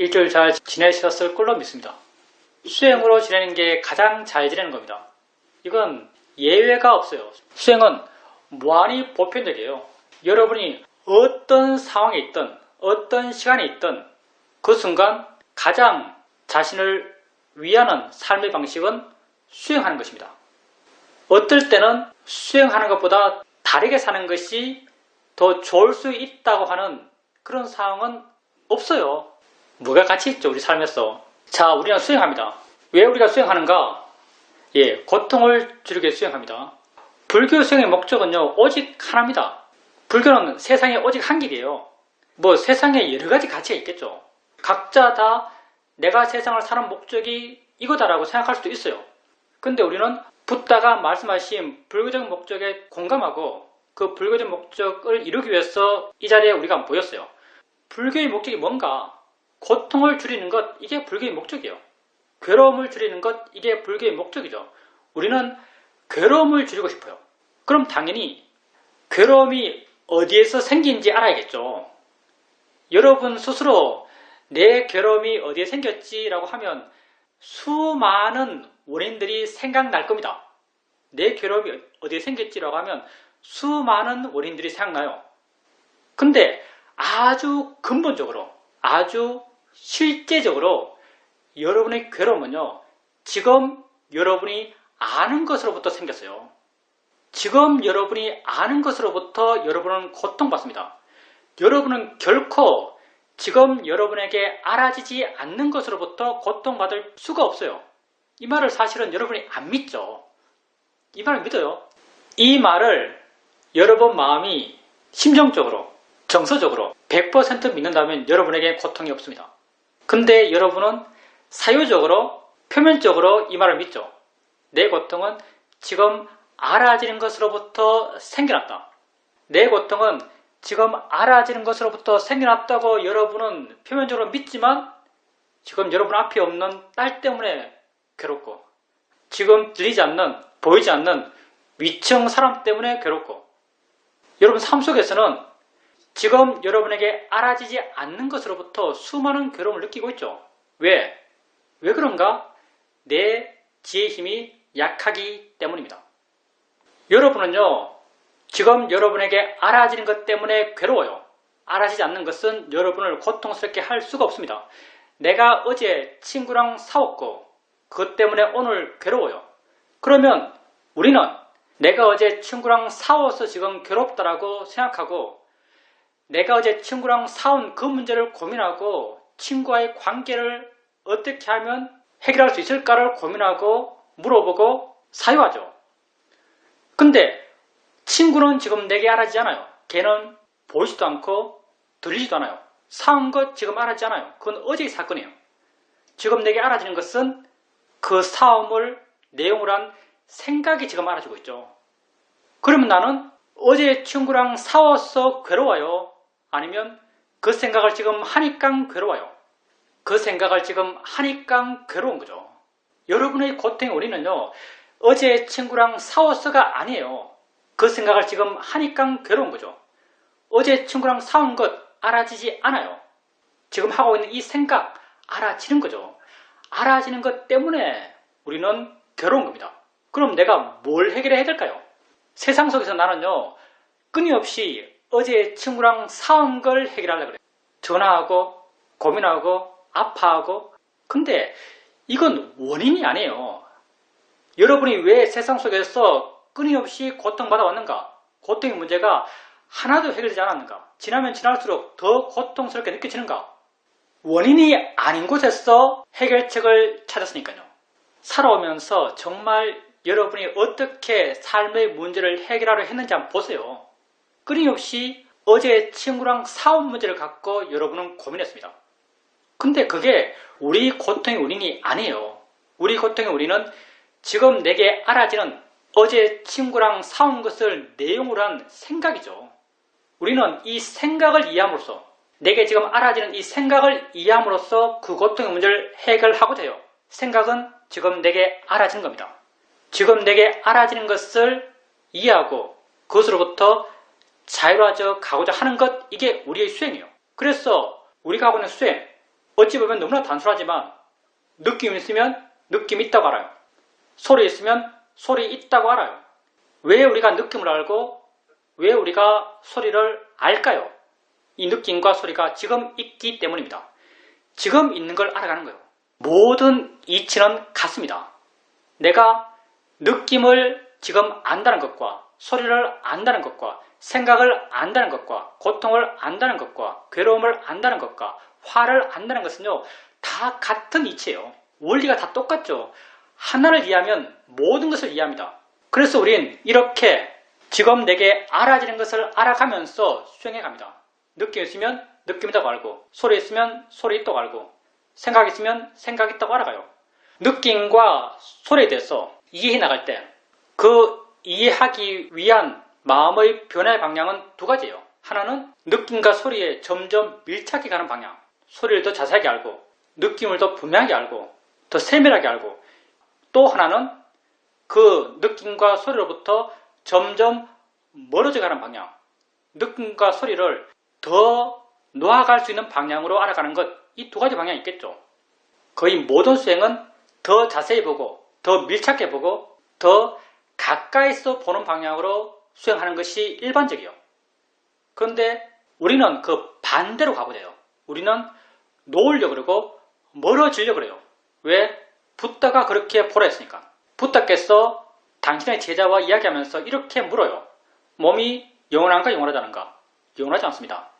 일주일 잘 지내셨을 걸로 믿습니다. 수행으로 지내는 게 가장 잘 지내는 겁니다. 이건 예외가 없어요. 수행은 무한히 보편적이에요. 여러분이 어떤 상황에 있든 어떤 시간에 있든 그 순간 가장 자신을 위하는 삶의 방식은 수행하는 것입니다. 어떨 때는 수행하는 것보다 다르게 사는 것이 더 좋을 수 있다고 하는 그런 상황은 없어요. 뭐가 가치 있죠, 우리 삶에서. 자, 우리는 수행합니다. 왜 우리가 수행하는가? 고통을 줄이기 위해 수행합니다. 불교 수행의 목적은요, 오직 하나입니다. 불교는 세상에 오직 한 길이에요. 세상에 여러 가지 가치가 있겠죠. 각자 다 내가 세상을 사는 목적이 이거다라고 생각할 수도 있어요. 근데 우리는 붓다가 말씀하신 불교적 목적에 공감하고 그 불교적 목적을 이루기 위해서 이 자리에 우리가 모였어요. 불교의 목적이 뭔가? 고통을 줄이는 것, 이게 불교의 목적이에요. 괴로움을 줄이는 것, 이게 불교의 목적이죠. 우리는 괴로움을 줄이고 싶어요. 그럼 당연히 괴로움이 어디에서 생긴지 알아야겠죠. 여러분 스스로 내 괴로움이 어디에 생겼지라고 하면 수많은 원인들이 생각날 겁니다. 내 괴로움이 어디에 생겼지라고 하면 수많은 원인들이 생각나요. 근데 아주 근본적으로, 아주 실제적으로 여러분의 괴로움은요, 지금 여러분이 아는 것으로부터 생겼어요. 지금 여러분이 아는 것으로부터 여러분은 고통받습니다. 여러분은 결코 지금 여러분에게 알아지지 않는 것으로부터 고통받을 수가 없어요. 이 말을 사실은 여러분이 안 믿죠. 이 말을 믿어요. 이 말을 여러분 마음이 심정적으로, 정서적으로 100% 믿는다면 여러분에게 고통이 없습니다. 근데 여러분은 사유적으로, 표면적으로 이 말을 믿죠. 내 고통은 지금 알아지는 것으로부터 생겨났다. 내 고통은 지금 알아지는 것으로부터 생겨났다고 여러분은 표면적으로 믿지만 지금 여러분 앞에 없는 딸 때문에 괴롭고, 지금 들리지 않는, 보이지 않는 위층 사람 때문에 괴롭고, 여러분 삶 속에서는 지금 여러분에게 알아지지 않는 것으로부터 수많은 괴로움을 느끼고 있죠. 왜 그런가? 내 지혜의 힘이 약하기 때문입니다. 여러분은요, 지금 여러분에게 알아지는 것 때문에 괴로워요. 알아지지 않는 것은 여러분을 고통스럽게 할 수가 없습니다. 내가 어제 친구랑 싸웠고 그것 때문에 오늘 괴로워요. 그러면 우리는 내가 어제 친구랑 싸워서 지금 괴롭다라고 생각하고, 내가 어제 친구랑 싸운 그 문제를 고민하고 친구와의 관계를 어떻게 하면 해결할 수 있을까를 고민하고 물어보고 사유하죠. 근데 친구는 지금 내게 알아지지 않아요. 걔는 보이지도 않고 들리지도 않아요. 싸운 것 지금 알아지지 않아요. 그건 어제의 사건이에요. 지금 내게 알아지는 것은 그 싸움을 내용을 한 생각이 지금 알아지고 있죠. 그러면 나는 어제 친구랑 싸워서 괴로워요? 아니면 그 생각을 지금 하니까 괴로워요? 그 생각을 지금 하니까 괴로운 거죠. 여러분의 고통의 원인은요, 어제 친구랑 싸워서가 아니에요. 그 생각을 지금 하니까 괴로운 거죠. 어제 친구랑 싸운 것 알아지지 않아요. 지금 하고 있는 이 생각 알아지는 거죠. 알아지는 것 때문에 우리는 괴로운 겁니다. 그럼 내가 뭘 해결해야 될까요? 세상 속에서 나는요, 끊임없이 어제 친구랑 싸운 걸 해결하려고 그래요. 전화하고 고민하고 아파하고. 근데 이건 원인이 아니에요. 여러분이 왜 세상 속에서 끊임없이 고통받아 왔는가? 고통의 문제가 하나도 해결되지 않았는가? 지나면 지날수록 더 고통스럽게 느껴지는가? 원인이 아닌 곳에서 해결책을 찾았으니까요. 살아오면서 정말 여러분이 어떻게 삶의 문제를 해결하려 했는지 한번 보세요. 끊임없이 어제 친구랑 싸운 문제를 갖고 여러분은 고민했습니다. 근데 그게 우리 고통의 원인이 아니에요. 우리 고통의 원인은 지금 내게 알아지는 어제 친구랑 싸운 것을 내용으로 한 생각이죠. 우리는 이 생각을 이해함으로써, 내게 지금 알아지는 이 생각을 이해함으로써 그 고통의 문제를 해결하고자 해요. 생각은 지금 내게 알아지는 겁니다. 지금 내게 알아지는 것을 이해하고 그것으로부터 자유로워져 가고자 하는 것, 이게 우리의 수행이에요. 그래서 우리가 하고 있는 수행, 어찌 보면 너무나 단순하지만 느낌이 있으면 느낌이 있다고 알아요. 소리 있으면 소리 있다고 알아요. 왜 우리가 느낌을 알고 왜 우리가 소리를 알까요? 이 느낌과 소리가 지금 있기 때문입니다. 지금 있는 걸 알아가는 거예요. 모든 이치는 같습니다. 내가 느낌을 지금 안다는 것과 소리를 안다는 것과 생각을 안다는 것과 고통을 안다는 것과 괴로움을 안다는 것과 화를 안다는 것은요, 다 같은 이치예요. 원리가 다 똑같죠. 하나를 이해하면 모든 것을 이해합니다. 그래서 우린 이렇게 지금 내게 알아지는 것을 알아가면서 수행해 갑니다. 느낌 있으면 느낌 있다고 알고, 소리 있으면 소리 있다고 알고, 생각 있으면 생각 있다고 알아가요. 느낌과 소리에 대해서 이해해 나갈 때 그 이해하기 위한 마음의 변화의 방향은 두 가지예요. 하나는 느낌과 소리에 점점 밀착해 가는 방향. 소리를 더 자세하게 알고, 느낌을 더 분명하게 알고, 더 세밀하게 알고, 또 하나는 그 느낌과 소리로부터 점점 멀어져 가는 방향. 느낌과 소리를 더 놓아갈 수 있는 방향으로 알아가는 것, 이 두 가지 방향이 있겠죠. 거의 모든 수행은 더 자세히 보고, 더 밀착해 보고, 더 가까이서 보는 방향으로 수행하는 것이 일반적이에요. 그런데 우리는 그 반대로 가보세요. 우리는 놓으려고 그러고 멀어지려고 그래요. 왜? 붓다가 그렇게 보라 했으니까. 붓다께서 당신의 제자와 이야기하면서 이렇게 물어요. 몸이 영원한가 영원하지 않은가? 영원하지 않습니다.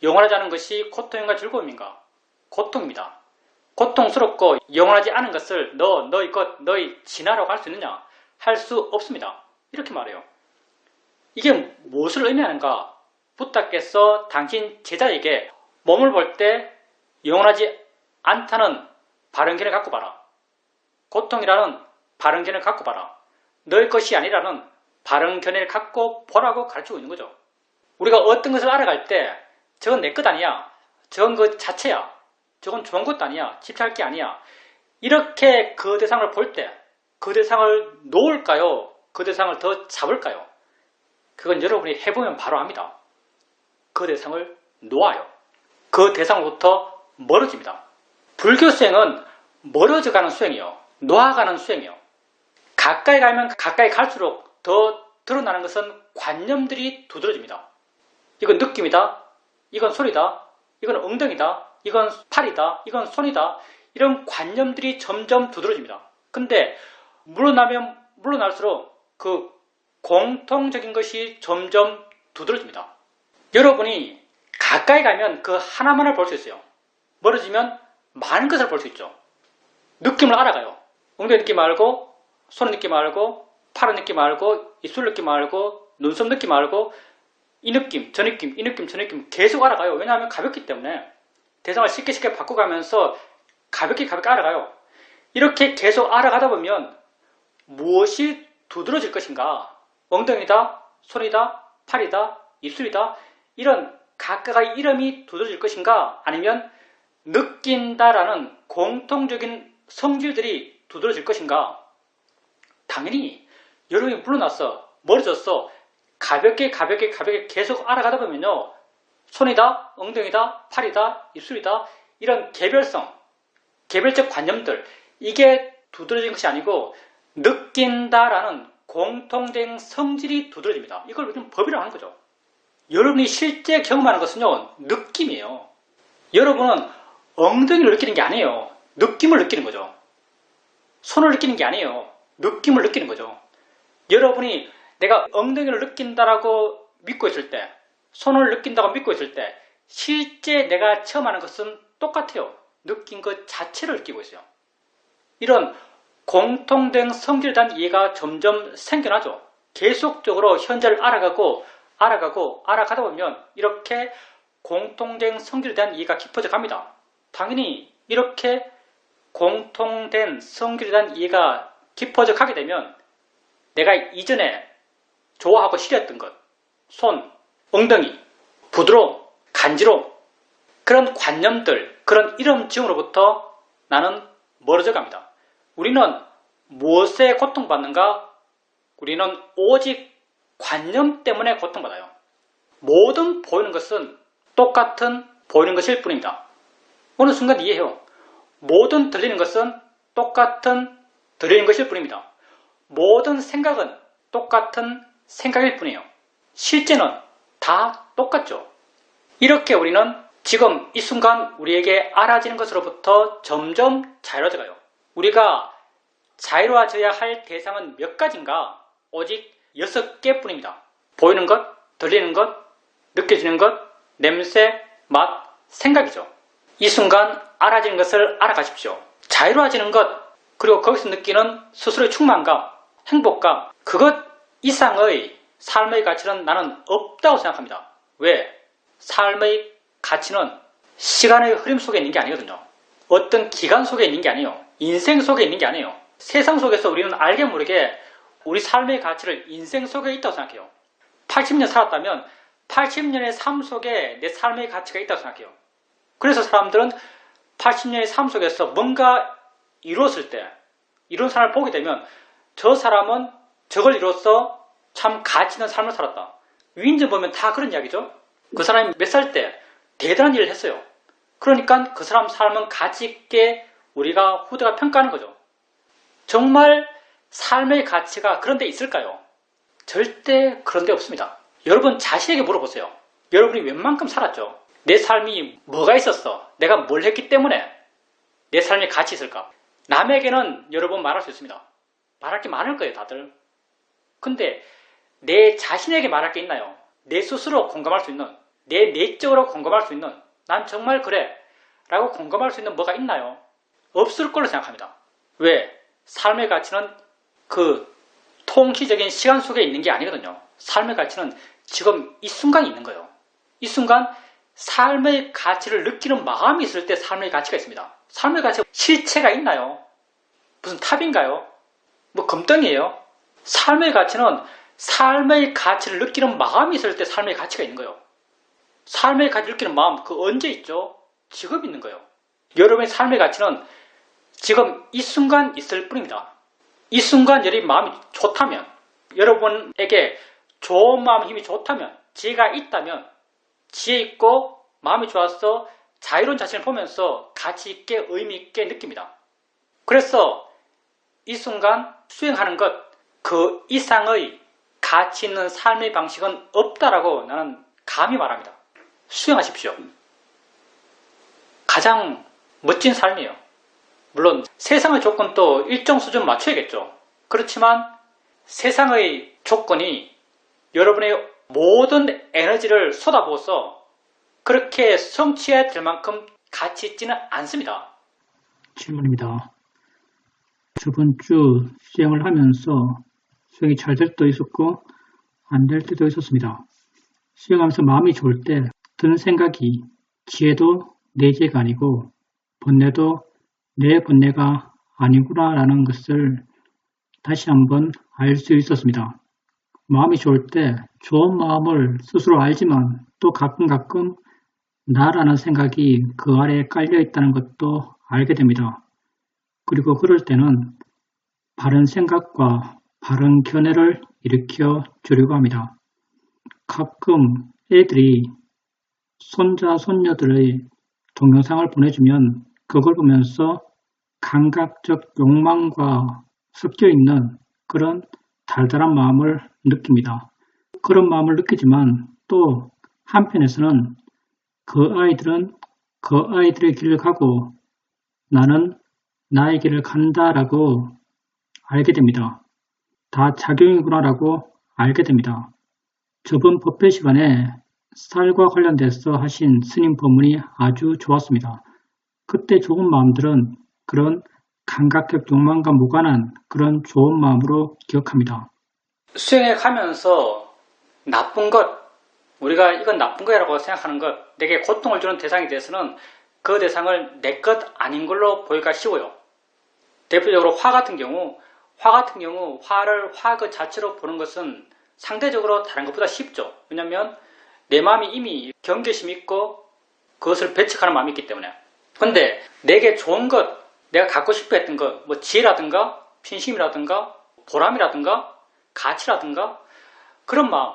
영원하지 않은 것이 고통인가 즐거움인가? 고통입니다. 고통스럽고 영원하지 않은 것을 너희 것, 너희 진화라고 할 수 있느냐? 할 수 없습니다. 이렇게 말해요. 이게 무엇을 의미하는가? 붓다께서 당신 제자에게 몸을 볼 때 영원하지 않다는 바른 견해를 갖고 봐라. 고통이라는 바른 견해를 갖고 봐라. 너의 것이 아니라는 바른 견해를 갖고 보라고 가르치고 있는 거죠. 우리가 어떤 것을 알아갈 때 저건 내 것 아니야. 저건 그 자체야. 저건 좋은 것도 아니야. 집착할 게 아니야. 이렇게 그 대상을 볼 때 그 대상을 놓을까요? 그 대상을 더 잡을까요? 그건 여러분이 해보면 바로 압니다. 그 대상을 놓아요. 그 대상부터 멀어집니다. 불교 수행은 멀어져가는 수행이요. 놓아가는 수행이요. 가까이 가면 가까이 갈수록 더 드러나는 것은 관념들이 두드러집니다. 이건 느낌이다. 이건 소리다. 이건 엉덩이다. 이건 팔이다. 이건 손이다. 이런 관념들이 점점 두드러집니다. 근데 물러나면 물러날수록 그 공통적인 것이 점점 두드러집니다. 여러분이 가까이 가면 그 하나만을 볼 수 있어요. 멀어지면 많은 것을 볼 수 있죠. 느낌을 알아가요. 엉덩이 느낌 알고, 손 느낌 알고, 팔 느낌 알고, 입술 느낌 알고, 눈썹 느낌 알고, 이 느낌, 저 느낌, 이 느낌, 저 느낌 계속 알아가요. 왜냐하면 가볍기 때문에 대상을 쉽게 바꿔가면서 가볍게 알아가요. 이렇게 계속 알아가다 보면 무엇이 두드러질 것인가? 엉덩이다, 손이다, 팔이다, 입술이다 이런 각각의 이름이 두드러질 것인가? 아니면 느낀다라는 공통적인 성질들이 두드러질 것인가? 당연히 여러분이 물러났어, 멀어졌어, 가볍게 계속 알아가다 보면요, 손이다, 엉덩이다, 팔이다, 입술이다 이런 개별적 관념들 이게 두드러진 것이 아니고 느낀다라는 공통된 성질이 두드러집니다. 이걸 우리는 법이라고 하는 거죠. 여러분이 실제 경험하는 것은요, 느낌이에요. 여러분은 엉덩이를 느끼는 게 아니에요. 느낌을 느끼는 거죠. 손을 느끼는 게 아니에요. 느낌을 느끼는 거죠. 여러분이 내가 엉덩이를 느낀다라고 믿고 있을 때, 손을 느낀다고 믿고 있을 때 실제 내가 처음 하는 것은 똑같아요. 느낀 것 자체를 느끼고 있어요. 이런 공통된 성질에 대한 이해가 점점 생겨나죠. 계속적으로 현재를 알아가다 보면 이렇게 공통된 성질에 대한 이해가 깊어져 갑니다. 당연히 이렇게 공통된 성질에 대한 이해가 깊어져 가게 되면 내가 이전에 좋아하고 싫어했던 것, 손, 엉덩이, 부드러움, 간지러움 그런 관념들, 그런 이름 지음으로부터 나는 멀어져 갑니다. 우리는 무엇에 고통받는가? 우리는 오직 관념 때문에 고통받아요. 모든 보이는 것은 똑같은 보이는 것일 뿐입니다. 어느 순간 이해해요. 모든 들리는 것은 똑같은 들리는 것일 뿐입니다. 모든 생각은 똑같은 생각일 뿐이에요. 실제는 다 똑같죠. 이렇게 우리는 지금 이 순간 우리에게 알아지는 것으로부터 점점 자유로워져 가요. 우리가 자유로워져야 할 대상은 몇 가지인가? 오직 6개 뿐입니다. 보이는 것, 들리는 것, 느껴지는 것, 냄새, 맛, 생각이죠. 이 순간 알아지는 것을 알아가십시오. 자유로워지는 것, 그리고 거기서 느끼는 스스로의 충만감, 행복감, 그것 이상의 삶의 가치는 나는 없다고 생각합니다. 왜? 삶의 가치는 시간의 흐름 속에 있는 게 아니거든요. 어떤 기간 속에 있는 게 아니에요. 인생 속에 있는 게 아니에요. 세상 속에서 우리는 알게 모르게 우리 삶의 가치를 인생 속에 있다고 생각해요. 80년 살았다면 80년의 삶 속에 내 삶의 가치가 있다고 생각해요. 그래서 사람들은 80년의 삶 속에서 뭔가 이루었을 때, 이룬 사람을 보게 되면 저 사람은 저걸 이뤄서 참 가치 있는 삶을 살았다. 위인전 보면 다 그런 이야기죠. 그 사람이 몇 살 때 대단한 일을 했어요. 그러니까 그 사람 삶은 가치 있게 우리가 후대가 평가하는 거죠. 정말 삶의 가치가 그런 데 있을까요? 절대 그런 데 없습니다. 여러분 자신에게 물어보세요. 여러분이 웬만큼 살았죠? 내 삶이 뭐가 있었어? 내가 뭘 했기 때문에 내 삶이 가치 있을까? 남에게는 여러분 말할 수 있습니다. 말할 게 많을 거예요, 다들. 근데 내 자신에게 말할 게 있나요? 내 스스로 공감할 수 있는, 내 내적으로 공감할 수 있는, 난 정말 그래 라고 공감할 수 있는 뭐가 있나요? 없을 걸로 생각합니다. 왜? 삶의 가치는 그 통치적인 시간 속에 있는 게 아니거든요. 삶의 가치는 지금 이 순간에 있는 거예요. 이 순간 삶의 가치를 느끼는 마음이 있을 때 삶의 가치가 있습니다. 삶의 가치가 실체가 있나요? 무슨 탑인가요? 뭐 금덩이에요? 삶의 가치는 삶의 가치를 느끼는 마음이 있을 때 삶의 가치가 있는 거예요. 삶의 가치를 느끼는 마음, 그 언제 있죠? 지금 있는 거예요. 여러분의 삶의 가치는 지금 이 순간 있을 뿐입니다. 이 순간 여러분 마음이 좋다면, 여러분에게 좋은 마음 힘이 좋다면, 지혜가 있다면, 지혜 있고 마음이 좋아서 자유로운 자신을 보면서 가치 있게 의미 있게 느낍니다. 그래서 이 순간 수행하는 것, 그 이상의 가치 있는 삶의 방식은 없다라고 나는 감히 말합니다. 수행하십시오. 가장 멋진 삶이에요. 물론 세상의 조건도 일정 수준 맞춰야겠죠. 그렇지만 세상의 조건이 여러분의 모든 에너지를 쏟아부어서 그렇게 성취해야 될 만큼 가치 있지는 않습니다. 질문입니다. 저번 주 수행을 하면서 수행이 잘 될 때도 있었고 안 될 때도 있었습니다. 수행하면서 마음이 좋을 때 드는 생각이 지혜도 내 지혜가 아니고 번뇌도 내 번뇌가 아니구나라는 것을 다시 한번 알 수 있었습니다. 마음이 좋을 때 좋은 마음을 스스로 알지만 또 가끔 나라는 생각이 그 아래에 깔려 있다는 것도 알게 됩니다. 그리고 그럴 때는 바른 생각과 바른 견해를 일으켜 주려고 합니다. 가끔 애들이 손자, 손녀들의 동영상을 보내주면 그걸 보면서 감각적 욕망과 섞여 있는 그런 달달한 마음을 느낍니다. 그런 마음을 느끼지만 또 한편에서는 그 아이들은 그 아이들의 길을 가고 나는 나의 길을 간다라고 알게 됩니다. 다 작용이구나라고 알게 됩니다. 저번 법회 시간에 쌀과 관련돼서 하신 스님 법문이 아주 좋았습니다. 그때 좋은 마음들은 그런 감각적 욕망과 무관한 그런 좋은 마음으로 기억합니다. 수행해 가면서 나쁜 것, 우리가 이건 나쁜 거라고 생각하는 것, 내게 고통을 주는 대상에 대해서는 그 대상을 내 것 아닌 걸로 보기가 쉬워요. 대표적으로 화 같은 경우 화를 화 그 자체로 보는 것은 상대적으로 다른 것보다 쉽죠. 왜냐하면 내 마음이 이미 경계심이 있고 그것을 배척하는 마음이 있기 때문에. 근데 내게 좋은 것, 내가 갖고 싶어 했던 것, 뭐 지혜라든가 신심이라든가 보람이라든가 가치라든가 그런 마음,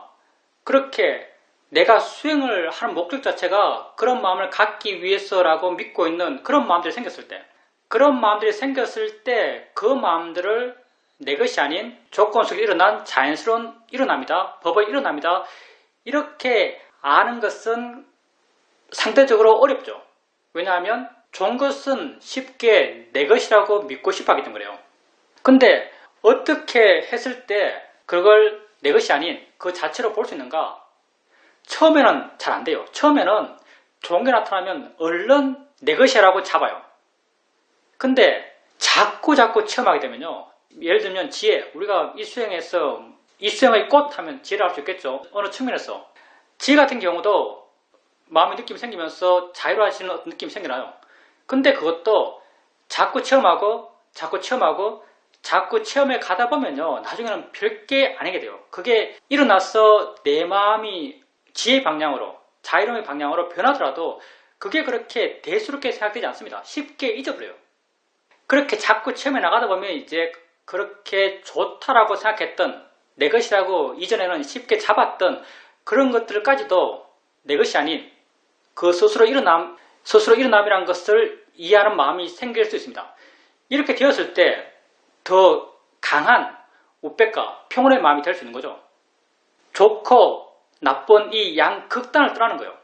그렇게 내가 수행을 하는 목적 자체가 그런 마음을 갖기 위해서라고 믿고 있는 그런 마음들이 생겼을 때, 그런 마음들이 생겼을 때 그 마음들을 내 것이 아닌 조건 속에 일어난 자연스러운 일어납니다. 법의 일어납니다. 이렇게 아는 것은 상대적으로 어렵죠. 왜냐하면 좋은 것은 쉽게 내 것이라고 믿고 싶어 하기 때문에 그래요. 근데 어떻게 했을 때 그걸 내 것이 아닌 그 자체로 볼 수 있는가? 처음에는 잘 안 돼요. 처음에는 좋은 게 나타나면 얼른 내 것이라고 잡아요. 근데 자꾸 체험하게 되면요. 예를 들면 지혜, 우리가 이 수행에서 이 수행의 꽃 하면 지혜를 알 수 있겠죠. 어느 측면에서. 지혜 같은 경우도 마음의 느낌이 생기면서 자유로워지는 어떤 느낌이 생겨나요. 근데 그것도 자꾸 체험하고 자꾸 체험에 가다 보면요. 나중에는 별게 아니게 돼요. 그게 일어나서 내 마음이 지혜의 방향으로, 자유로움의 방향으로 변하더라도 그게 그렇게 대수롭게 생각되지 않습니다. 쉽게 잊어버려요. 그렇게 자꾸 체험에 나가다 보면 이제 그렇게 좋다라고 생각했던 내 것이라고 이전에는 쉽게 잡았던 그런 것들까지도 내 것이 아닌 그 스스로 일어남이라는 것을 이해하는 마음이 생길 수 있습니다. 이렇게 되었을 때 더 강한 우백과 평온의 마음이 될 수 있는 거죠. 좋고 나쁜 이 양극단을 떠나는 거예요.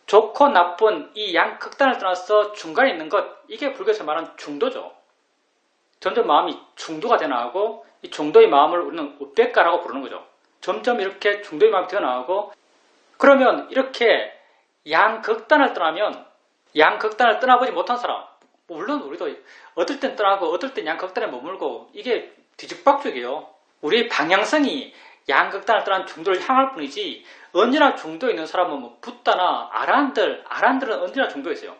좋고 나쁜 이 양극단을 떠나서 중간에 있는 것, 이게 불교에서 말하는 중도죠. 점점 마음이 중도가 되어나가고 이 중도의 마음을 우리는 우백가라고 부르는 거죠. 점점 이렇게 중도의 마음이 되어나가고, 그러면 이렇게 양극단을 떠나보지 못한 사람, 물론 우리도 어떨 땐 떠나고 어떨 땐 양극단에 머물고 이게 뒤죽박죽이에요. 우리의 방향성이 양극단을 떠난 중도를 향할 뿐이지 언제나 중도에 있는 사람은 뭐 붓다나 아란들은 언제나 중도에 있어요.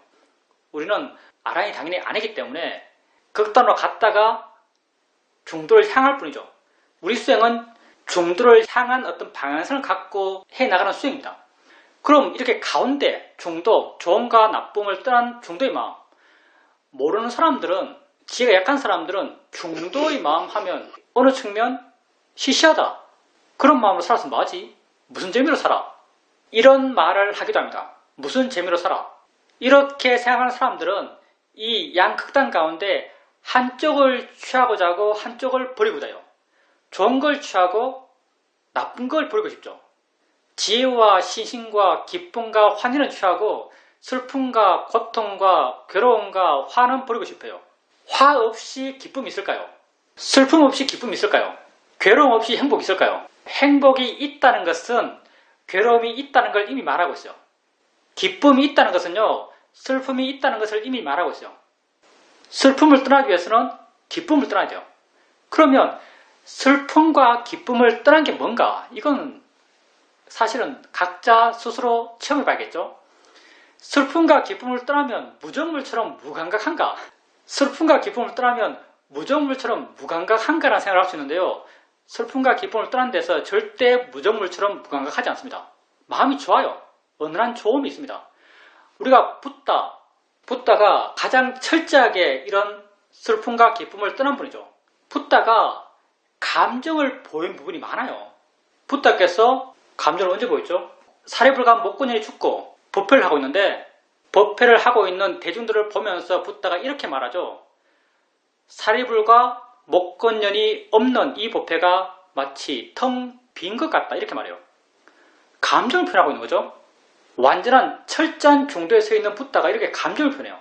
우리는 아란이 당연히 아니기 때문에 극단으로 갔다가 중도를 향할 뿐이죠. 우리 수행은 중도를 향한 어떤 방향성을 갖고 해나가는 수행입니다. 그럼 이렇게 가운데 중도, 좋음과 나쁨을 떠난 중도의 마음, 모르는 사람들은, 지혜가 약한 사람들은 중도의 마음 하면 어느 측면 시시하다, 그런 마음으로 살았으면 뭐하지? 무슨 재미로 살아? 이런 말을 하기도 합니다. 무슨 재미로 살아? 이렇게 생각하는 사람들은 이 양극단 가운데 한쪽을 취하고자 하고 한쪽을 버리고자 해요. 좋은 걸 취하고 나쁜 걸 버리고 싶죠. 지혜와 신심과 기쁨과 환희는 취하고 슬픔과 고통과 괴로움과 화는 버리고 싶어요. 화 없이 기쁨이 있을까요? 슬픔 없이 기쁨이 있을까요? 괴로움 없이 행복이 있을까요? 행복이 있다는 것은 괴로움이 있다는 걸 이미 말하고 있어요. 기쁨이 있다는 것은요, 슬픔이 있다는 것을 이미 말하고 있어요. 슬픔을 떠나기 위해서는 기쁨을 떠나야 돼요. 그러면 슬픔과 기쁨을 떠난 게 뭔가? 이건 사실은 각자 스스로 체험해 봐야겠죠. 슬픔과 기쁨을 떠나면 무정물처럼 무감각한가? 슬픔과 기쁨을 떠나면 무정물처럼 무감각한가라는 생각을 할 수 있는데요. 슬픔과 기쁨을 떠난 데서 절대 무정물처럼 무감각하지 않습니다. 마음이 좋아요. 은은한 좋음이 있습니다. 우리가 붓다가 가장 철저하게 이런 슬픔과 기쁨을 떠난 분이죠. 붓다가 감정을 보인 부분이 많아요. 붓다께서 감정을 언제 보였죠? 사리불가 목곤년이 죽고 법회를 하고 있는데, 법회를 하고 있는 대중들을 보면서 붓다가 이렇게 말하죠. 사리불과 목곤년이 없는 이 법회가 마치 텅 빈 것 같다, 이렇게 말해요. 감정을 표현하고 있는 거죠. 완전한 철저한 중도에 서 있는 붓다가 이렇게 감정을 표현해요.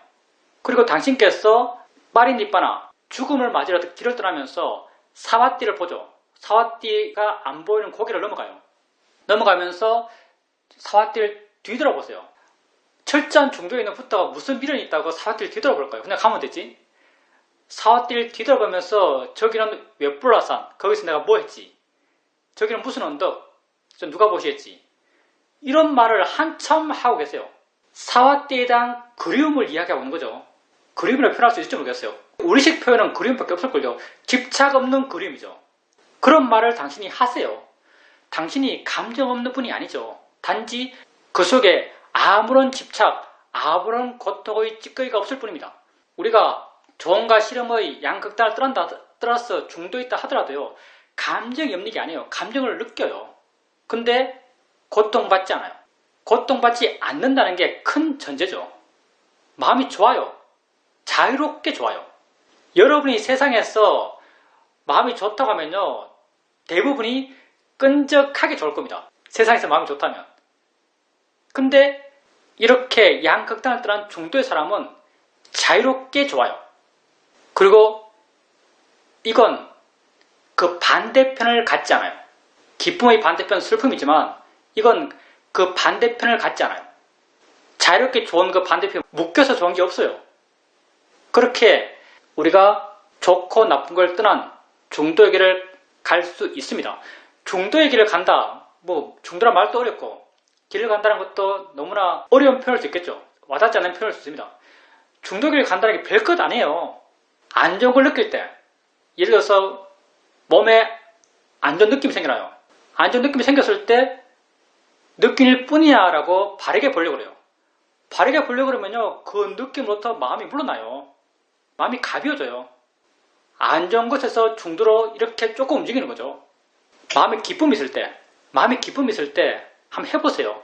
그리고 당신께서 빠리니빠나 죽음을 맞으러 길을 떠나면서 사와띠를 보죠. 사와띠가 안 보이는 고개를 넘어가면서 사와띠를 뒤돌아보세요. 철저한 중도에 있는 붓다가 무슨 미련이 있다고 사와띠를 뒤돌아볼까요? 그냥 가면 되지. 사와띠를 뒤돌아보면서 저기는 웹불라산, 거기서 내가 뭐 했지? 저기는 무슨 언덕, 저 누가 보시겠지? 이런 말을 한참 하고 계세요. 사와띠에 대한 그리움을 이야기하고 있는 거죠. 그리움을 표현할 수 있을지 모르겠어요. 우리식 표현은 그리움밖에 없을걸요. 집착 없는 그리움이죠. 그런 말을 당신이 하세요. 당신이 감정 없는 분이 아니죠. 단지 그 속에 아무런 집착, 아무런 고통의 찌꺼기가 없을 뿐입니다. 우리가 좋음과 싫음의 양극단을 떠나서 중도에 있다 하더라도요, 감정이 없는 게 아니에요. 감정을 느껴요. 근데 고통받지 않아요. 고통받지 않는다는 게 큰 전제죠. 마음이 좋아요. 자유롭게 좋아요. 여러분이 세상에서 마음이 좋다고 하면요, 대부분이 끈적하게 좋을 겁니다. 세상에서 마음이 좋다면. 근데 이렇게 양극단을 떠난 중도의 사람은 자유롭게 좋아요. 그리고 이건 그 반대편을 갖지 않아요. 기쁨의 반대편은 슬픔이지만 이건 그 반대편을 갖지 않아요. 자유롭게 좋은 그 반대편 묶여서 좋은 게 없어요. 그렇게 우리가 좋고 나쁜 걸 떠난 중도의 길을 갈 수 있습니다. 중도의 길을 간다, 중도란 말도 어렵고 길을 간다는 것도 너무나 어려운 표현일 수 있겠죠. 와닿지 않는 표현일 수 있습니다. 중도의 길을 간다는 게 별것 아니에요. 안 좋은 걸 느낄 때, 예를 들어서 몸에 안 좋은 느낌이 생겨나요. 안 좋은 느낌이 생겼을 때 느낄 뿐이야 라고 바르게 보려고 그래요. 바르게 보려고 그러면요, 그 느낌으로부터 마음이 물러나요. 마음이 가벼워져요. 안 좋은 것에서 중도로 이렇게 조금 움직이는 거죠. 마음에 기쁨이 있을 때 한번 해보세요.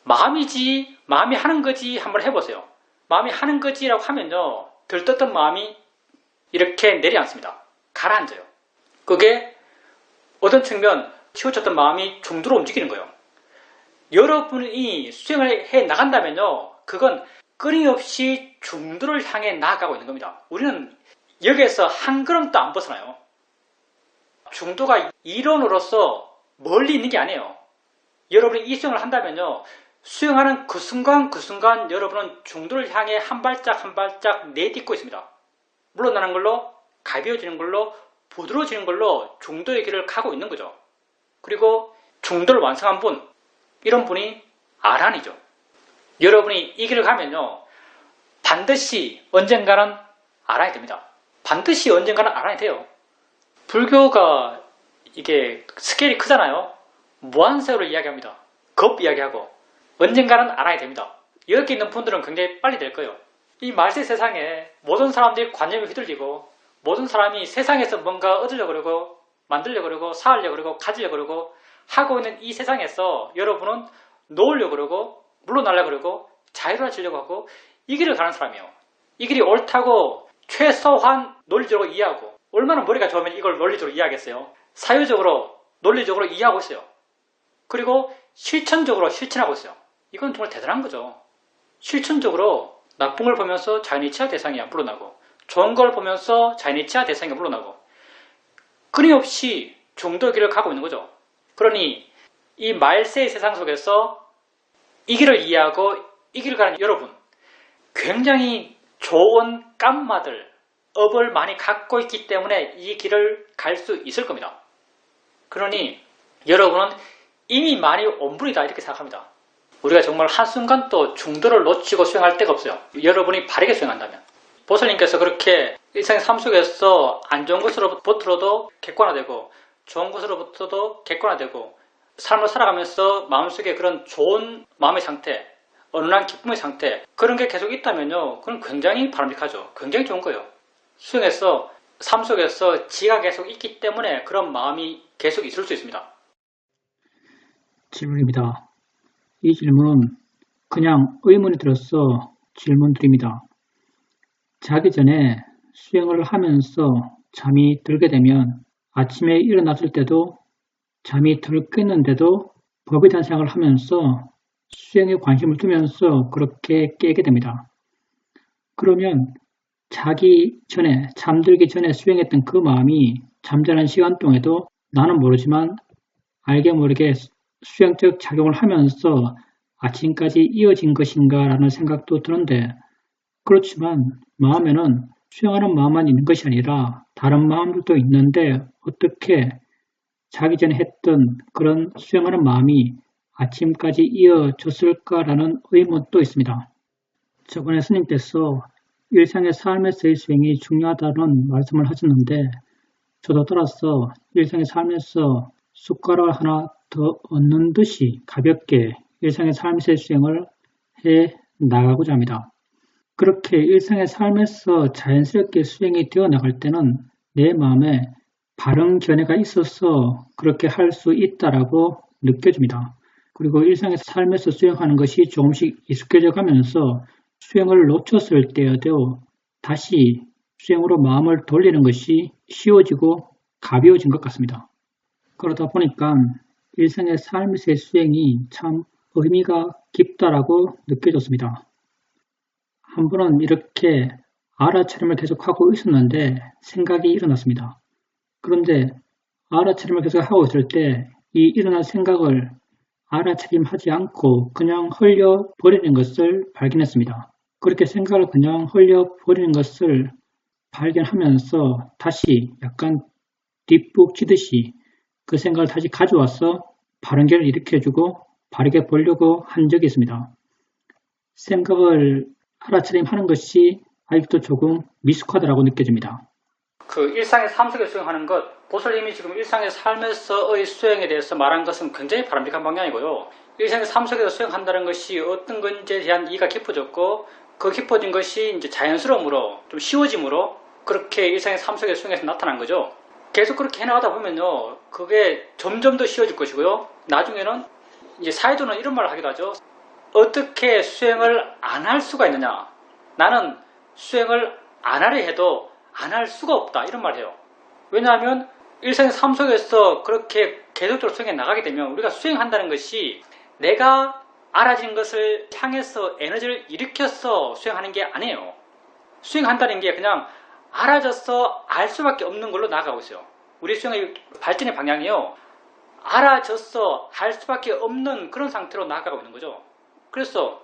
마음이 하는 거지 한번 해보세요. 마음이 하는 거지라고 하면요, 들떴던 마음이 이렇게 내려앉습니다. 가라앉아요. 그게 어떤 측면 치우쳤던 마음이 중도로 움직이는 거예요. 여러분이 수행을 해 나간다면요, 그건 끊임없이 중도를 향해 나아가고 있는 겁니다. 우리는 여기에서 한 걸음도 안 벗어나요. 중도가 이론으로서 멀리 있는 게 아니에요. 여러분이 이 수행을 한다면요, 수행하는 그 순간 여러분은 중도를 향해 한 발짝 한 발짝 내딛고 있습니다. 물러나는 걸로, 가벼워지는 걸로, 부드러워지는 걸로 중도의 길을 가고 있는 거죠. 그리고 중도를 완성한 분, 이런 분이 아란이죠. 여러분이 이 길을 가면요, 반드시 언젠가는 아란이 됩니다. 반드시 언젠가는 아란이 돼요. 불교가 이게 스케일이 크잖아요. 무한세월을 이야기합니다. 급 이야기하고 언젠가는 아란이 됩니다. 이렇게 있는 분들은 굉장히 빨리 될 거예요. 이 말세 세상에 모든 사람들이 관념에 휘둘리고 모든 사람이 세상에서 뭔가 얻으려고 그러고 만들려고 그러고 사으려고 그러고 가지려고 그러고 하고 있는 이 세상에서 여러분은 놓으려고 그러고 물러나려고 그러고 자유로워지려고 하고 이 길을 가는 사람이에요. 이 길이 옳다고 최소한 논리적으로 이해하고, 얼마나 머리가 좋으면 이걸 논리적으로 이해하겠어요. 사유적으로 논리적으로 이해하고 있어요. 그리고 실천적으로 실천하고 있어요. 이건 정말 대단한 거죠. 실천적으로 나쁜 걸 보면서 자연이치하 대상이 안 물러나고, 좋은 걸 보면서 자연이치하 대상이 물러나고, 끊임없이 중도의 길을 가고 있는 거죠. 그러니 이 말세의 세상 속에서 이 길을 이해하고 이 길을 가는 여러분, 굉장히 좋은 깜마들, 업을 많이 갖고 있기 때문에 이 길을 갈 수 있을 겁니다. 그러니 여러분은 이미 많이 온 분이다 이렇게 생각합니다. 우리가 정말 한순간도 중도를 놓치고 수행할 데가 없어요. 여러분이 바르게 수행한다면. 보살님께서 그렇게 일상의 삶 속에서 안 좋은 것으로부터도 객관화되고 좋은 것으로부터도 객관화되고 삶을 살아가면서 마음속에 그런 좋은 마음의 상태, 은은한 기쁨의 상태, 그런 게 계속 있다면요, 그건 굉장히 바람직하죠. 굉장히 좋은 거예요. 수행에서 삶 속에서 지가 계속 있기 때문에 그런 마음이 계속 있을 수 있습니다. 질문입니다. 이 질문은 그냥 의문이 들어서 질문드립니다. 자기 전에 수행을 하면서 잠이 들게 되면 아침에 일어났을 때도 잠이 덜 깼는데도 법에 대한 생각을 하면서 수행에 관심을 두면서 그렇게 깨게 됩니다. 그러면 자기 전에, 잠들기 전에 수행했던 그 마음이 잠자는 시간 동안에도 나는 모르지만 알게 모르게 수행적 작용을 하면서 아침까지 이어진 것인가 라는 생각도 드는데, 그렇지만 마음에는 수행하는 마음만 있는 것이 아니라 다른 마음들도 있는데 어떻게 자기 전에 했던 그런 수행하는 마음이 아침까지 이어졌을까라는 의문도 있습니다. 저번에 스님께서 일상의 삶에서의 수행이 중요하다는 말씀을 하셨는데, 저도 따라서 일상의 삶에서 숟가락 하나 더 얻는 듯이 가볍게 일상의 삶에서의 수행을 해 나가고자 합니다. 그렇게 일상의 삶에서 자연스럽게 수행이 되어 나갈 때는 내 마음에 바른 견해가 있어서 그렇게 할 수 있다라고 느껴집니다. 그리고 일상의 삶에서 수행하는 것이 조금씩 익숙해져 가면서 수행을 놓쳤을 때에도 다시 수행으로 마음을 돌리는 것이 쉬워지고 가벼워진 것 같습니다. 그러다 보니까 일상의 삶에서의 수행이 참 의미가 깊다라고 느껴졌습니다. 한 번은 이렇게 알아차림을 계속하고 있었는데 생각이 일어났습니다. 그런데 알아차림을 계속하고 있을 때 이 일어난 생각을 알아차림하지 않고 그냥 흘려버리는 것을 발견했습니다. 그렇게 생각을 그냥 흘려버리는 것을 발견하면서 다시 약간 뒷북 치듯이 그 생각을 다시 가져와서 바른 길을 일으켜주고 바르게 보려고 한 적이 있습니다. 생각을 알아차림하는 것이 아직도 조금 미숙하다고 느껴집니다. 그 일상의 삶 속에 수행하는 것, 보살님이 지금 일상의 삶에서의 수행에 대해서 말한 것은 굉장히 바람직한 방향이고요. 일상의 삶 속에서 수행한다는 것이 어떤 건지에 대한 이해가 깊어졌고, 그 깊어진 것이 이제 자연스러움으로, 좀 쉬워짐으로 그렇게 일상의 삶 속에 수행해서 나타난 거죠. 계속 그렇게 해나가다 보면요, 그게 점점 더 쉬워질 것이고요. 나중에는 이제 사회도는 이런 말을 하기도 하죠. 어떻게 수행을 안 할 수가 있느냐? 나는 수행을 안 하려 해도 안 할 수가 없다. 이런 말을 해요. 왜냐하면 일상의 삶 속에서 그렇게 계속적으로 수행해 나가게 되면 우리가 수행한다는 것이 내가 알아진 것을 향해서 에너지를 일으켜서 수행하는 게 아니에요. 수행한다는 게 그냥 알아져서 알 수밖에 없는 걸로 나아가고 있어요. 우리 수행의 발전의 방향이요. 알아져서 할 수밖에 없는 그런 상태로 나아가고 있는 거죠. 그래서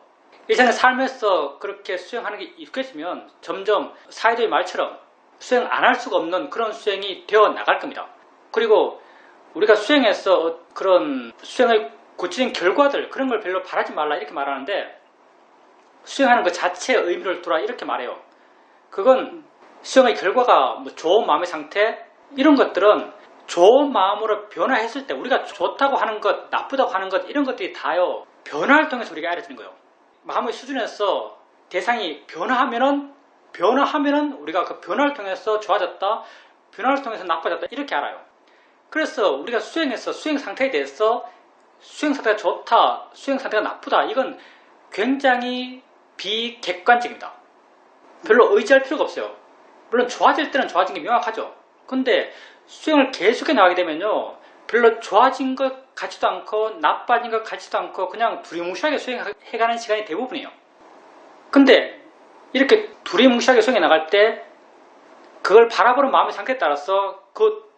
일상의 삶에서 그렇게 수행하는 게 익숙해지면 점점 사이도의 말처럼 수행 안 할 수가 없는 그런 수행이 되어 나갈 겁니다. 그리고 우리가 수행해서 그런 수행의 구체적인 결과들 그런 걸 별로 바라지 말라 이렇게 말하는데 수행하는 것 자체의 의미를 두라 이렇게 말해요. 그건 수행의 결과가 뭐 좋은 마음의 상태 이런 것들은 좋은 마음으로 변화했을 때 우리가 좋다고 하는 것, 나쁘다고 하는 것 이런 것들이 다요 변화를 통해서 우리가 알아지는 거예요. 마음의 수준에서 대상이 변화하면은 우리가 그 변화를 통해서 좋아졌다, 변화를 통해서 나빠졌다 이렇게 알아요. 그래서 우리가 수행해서 수행 상태에 대해서 수행 상태가 좋다, 수행 상태가 나쁘다 이건 굉장히 비객관적입니다. 별로 의지할 필요가 없어요. 물론 좋아질 때는 좋아진 게 명확하죠. 근데 수행을 계속해 나가게 되면요 별로 좋아진 것 같지도 않고 나빠진 것 같지도 않고 그냥 두리뭉실하게 수행해가는 시간이 대부분이에요. 근데 이렇게 두리뭉실하게 수행해 나갈 때 그걸 바라보는 마음의 상태에 따라서 그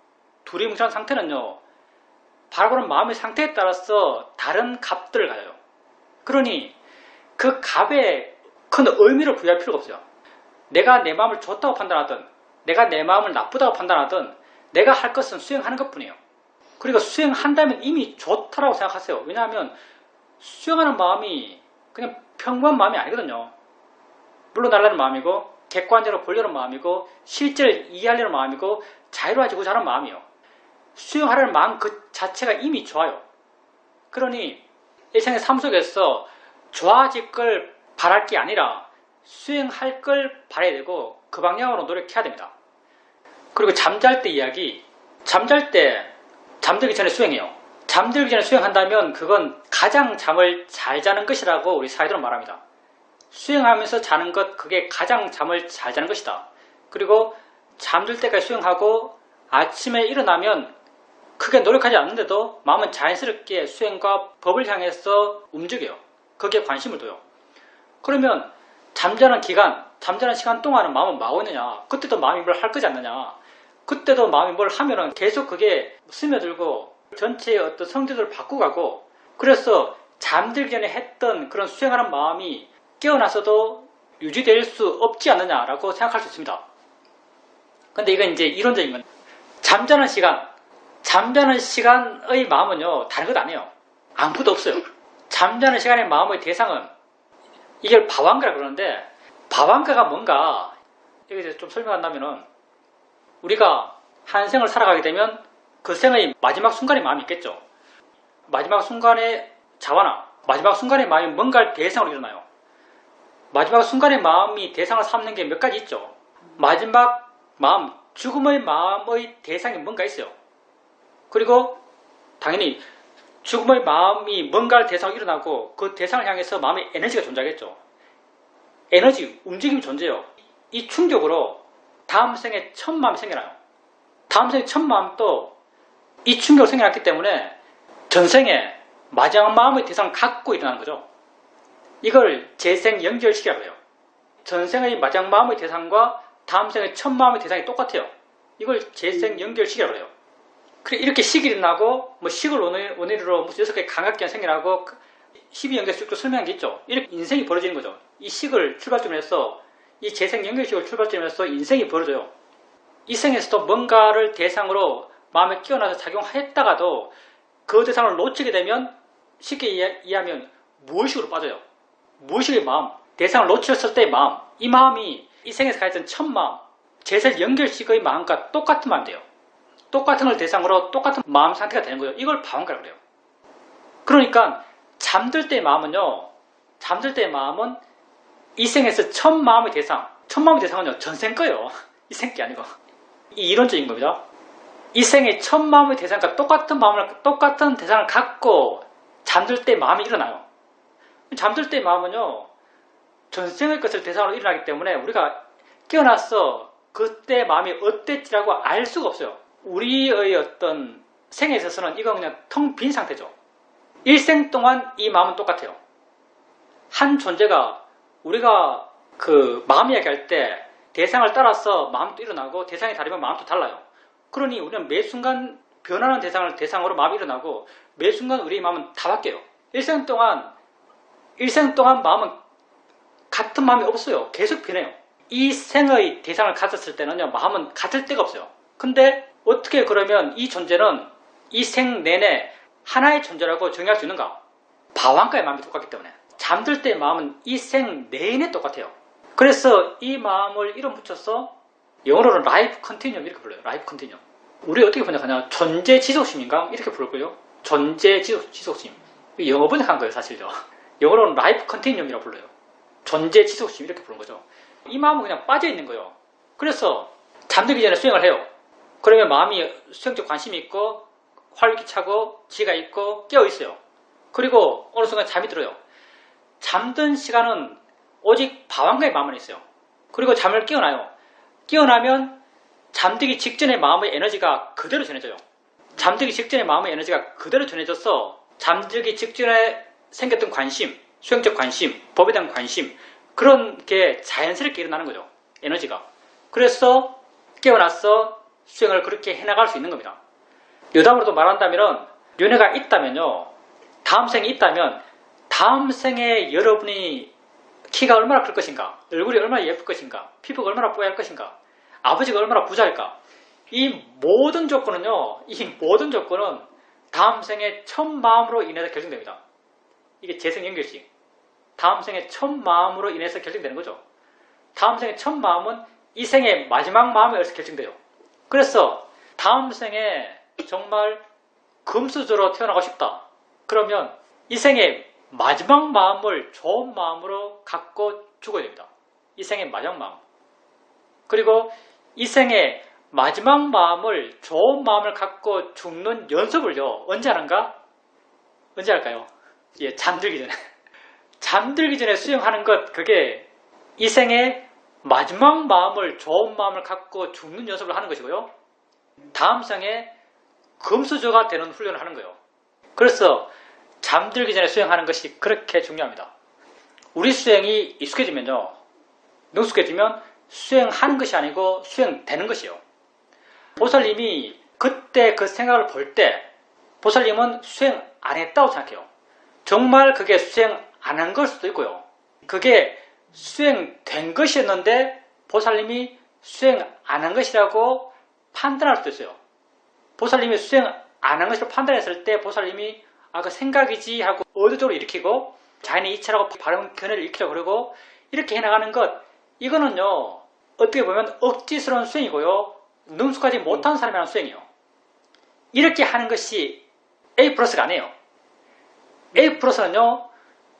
두리뭉실한 상태는요 바라보는 마음의 상태에 따라서 다른 값들을 가져요. 그러니 그 값에 큰 의미를 부여할 필요가 없어요. 내가 내 마음을 좋다고 판단하든 내가 내 마음을 나쁘다고 판단하든 내가 할 것은 수행하는 것뿐이에요. 그리고 수행한다면 이미 좋다라고 생각하세요. 왜냐하면 수행하는 마음이 그냥 평범한 마음이 아니거든요. 물러나려는 마음이고 객관적으로 보려는 마음이고 실제를 이해하려는 마음이고 자유로워지고자 하는 마음이에요. 수행하려는 마음 그 자체가 이미 좋아요. 그러니 일상의 삶 속에서 좋아질 걸 바랄 게 아니라 수행할 걸 바라야 되고 그 방향으로 노력해야 됩니다. 그리고 잠잘 때 이야기, 잠들기 전에 수행해요. 잠들기 전에 수행한다면 그건 가장 잠을 잘 자는 것이라고 우리 사회들은 말합니다. 수행하면서 자는 것 그게 가장 잠을 잘 자는 것이다. 그리고 잠들 때까지 수행하고 아침에 일어나면 크게 노력하지 않는데도 마음은 자연스럽게 수행과 법을 향해서 움직여요. 거기에 관심을 둬요. 그러면 잠자는 시간 동안은 마음은 뭐 하고 있느냐? 그때도 마음이 뭘 할 거지 않느냐? 그때도 마음이 뭘 하면은 계속 그게 스며들고 전체의 어떤 성질을 바꾸가고 그래서 잠들기 전에 했던 그런 수행하는 마음이 깨어나서도 유지될 수 없지 않느냐라고 생각할 수 있습니다. 근데 이건 이제 이론적인 건 잠자는 시간의 마음은요 다른 것 아니에요. 아무것도 없어요. 잠자는 시간의 마음의 대상은 이걸 바완가라고 그러는데 바완가가 뭔가 여기서 좀 설명한다면은 우리가 한 생을 살아가게 되면 그 생의 마지막 순간의 마음이 있겠죠. 마지막 순간의 자화나 마지막 순간의 마음이 뭔가를 대상으로 일어나요. 마지막 순간의 마음이 대상을 삼는 게 몇 가지 있죠. 마지막 마음, 죽음의 마음의 대상이 뭔가 있어요. 그리고 당연히 죽음의 마음이 뭔가를 대상으로 일어나고 그 대상을 향해서 마음의 에너지가 존재하겠죠. 에너지, 움직임이 존재해요. 이 충격으로 다음 생에 첫 마음이 생겨나요. 다음 생에 첫 마음도 이 충격으로 생겨났기 때문에 전생에 마지막 마음의 대상을 갖고 일어나는 거죠. 이걸 재생 연결시키라고 해요. 전생의 마지막 마음의 대상과 다음 생의 첫 마음의 대상이 똑같아요. 이걸 재생 연결시키라고 해요. 그래 이렇게 식이 일어나고 뭐 식을 원인으로 무슨 6개의 감각기가 생겨나고 12연결식으로 설명한 게 있죠. 이렇게 인생이 벌어지는 거죠. 이 식을 출발점으로 해서 이 재생 연결식을 출발점으로 해서 인생이 벌어져요. 이 생에서도 뭔가를 대상으로 마음에 끼어나서 작용했다가도 그 대상을 놓치게 되면 쉽게 이해하면 무의식으로 빠져요. 무의식의 마음, 대상을 놓쳤을 때의 마음, 이 마음이 이 생에서 가졌던 첫 마음, 재생 연결식의 마음과 똑같은 마음이 돼요. 똑같은 걸 대상으로 똑같은 마음 상태가 되는 거예요. 이걸 방황가라고 그래요. 그러니까 잠들 때의 마음은요. 잠들 때의 마음은 이 생에서 첫 마음의 대상. 첫 마음의 대상은요. 전생 거예요. 이 생 게 아니고. 이 이론적인 겁니다. 이 생의 첫 마음의 대상과 똑같은 대상을 갖고 잠들 때 마음이 일어나요. 잠들 때 마음은요. 전생의 것을 대상으로 일어나기 때문에 우리가 깨어나서 그때 마음이 어땠지라고 알 수가 없어요. 우리의 어떤 생에 있어서는 이건 그냥 텅 빈 상태죠. 일생 동안 이 마음은 똑같아요. 한 존재가 우리가 그 마음 이야기할 때 대상을 따라서 마음도 일어나고 대상이 다르면 마음도 달라요. 그러니 우리는 매 순간 변하는 대상으로 마음이 일어나고 매 순간 우리의 마음은 다 바뀌어요. 일생 동안 마음은 같은 마음이 없어요. 계속 변해요. 이 생의 대상을 가졌을 때는요, 마음은 같을 데가 없어요. 근데 어떻게 그러면 이 존재는 이 생 내내 하나의 존재라고 정의할 수 있는가? 방황가의 마음이 똑같기 때문에. 잠들 때의 마음은 이 생 내내 똑같아요. 그래서 이 마음을 이름 붙여서 영어로는 라이프 컨티뉴엄 이렇게 불러요. 라이프 컨티뉴엄. 우리 어떻게 번역하냐? 존재 지속심인가? 이렇게 부를 거예요. 존재 지속심. 영어 번역한 거예요, 사실요. 영어로는 라이프 컨티뉴엄이라고 불러요. 존재 지속심 이렇게 부르는 거죠. 이 마음은 그냥 빠져 있는 거예요. 그래서 잠들기 전에 수행을 해요. 그러면 마음이 수행적 관심이 있고 활기차고 지가 있고 깨어 있어요. 그리고 어느 순간 잠이 들어요. 잠든 시간은 오직 방황가의 마음만 있어요. 그리고 잠을 깨어나요. 깨어나면 잠들기 직전의 마음의 에너지가 그대로 전해져요. 잠들기 직전의 마음의 에너지가 그대로 전해져서 잠들기 직전에 생겼던 관심, 수행적 관심, 법에 대한 관심 그런 게 자연스럽게 일어나는 거죠. 에너지가. 그래서 깨어나서 수행을 그렇게 해나갈 수 있는 겁니다. 여담으로도 말한다면 연애가 있다면요. 다음 생이 있다면 다음 생에 여러분이 키가 얼마나 클 것인가, 얼굴이 얼마나 예쁠 것인가, 피부가 얼마나 뽀얄 것인가, 아버지가 얼마나 부자일까. 이 모든 조건은 다음 생의 첫 마음으로 인해서 결정됩니다. 이게 재생 연결식. 다음 생의 첫 마음으로 인해서 결정되는 거죠. 다음 생의 첫 마음은 이 생의 마지막 마음에 의해서 결정돼요. 그래서 다음 생에 정말 금수저로 태어나고 싶다. 그러면 이 생의 마지막 마음을 좋은 마음으로 갖고 죽어야 됩니다. 이 생의 마지막 마음. 그리고 이 생의 마지막 마음을 좋은 마음을 갖고 죽는 연습을요. 언제 하는가? 언제 할까요? 예, 잠들기 전에. 잠들기 전에 수행하는 것, 그게 이 생의 마지막 마음을 좋은 마음을 갖고 죽는 연습을 하는 것이고요. 다음 생에 금수저가 되는 훈련을 하는 거예요. 그래서 잠들기 전에 수행하는 것이 그렇게 중요합니다. 우리 수행이 익숙해지면요. 능숙해지면 수행하는 것이 아니고 수행되는 것이에요. 보살님이 그때 그 생각을 볼 때 보살님은 수행 안 했다고 생각해요. 정말 그게 수행 안 한 걸 수도 있고요. 그게 수행된 것이었는데 보살님이 수행 안 한 것이라고 판단할 수도 있어요. 보살님이 수행 안 한 것으로 판단했을 때 보살님이 그 생각이지 하고 의도적으로 일으키고 자연의 이치라고 바른 견해를 일으키려고 그러고 이렇게 해나가는 것, 이거는요 어떻게 보면 억지스러운 수행이고요. 능숙하지 못한 사람이 하는 수행이에요. 이렇게 하는 것이 A 플러스가 아니에요. A 플러스는요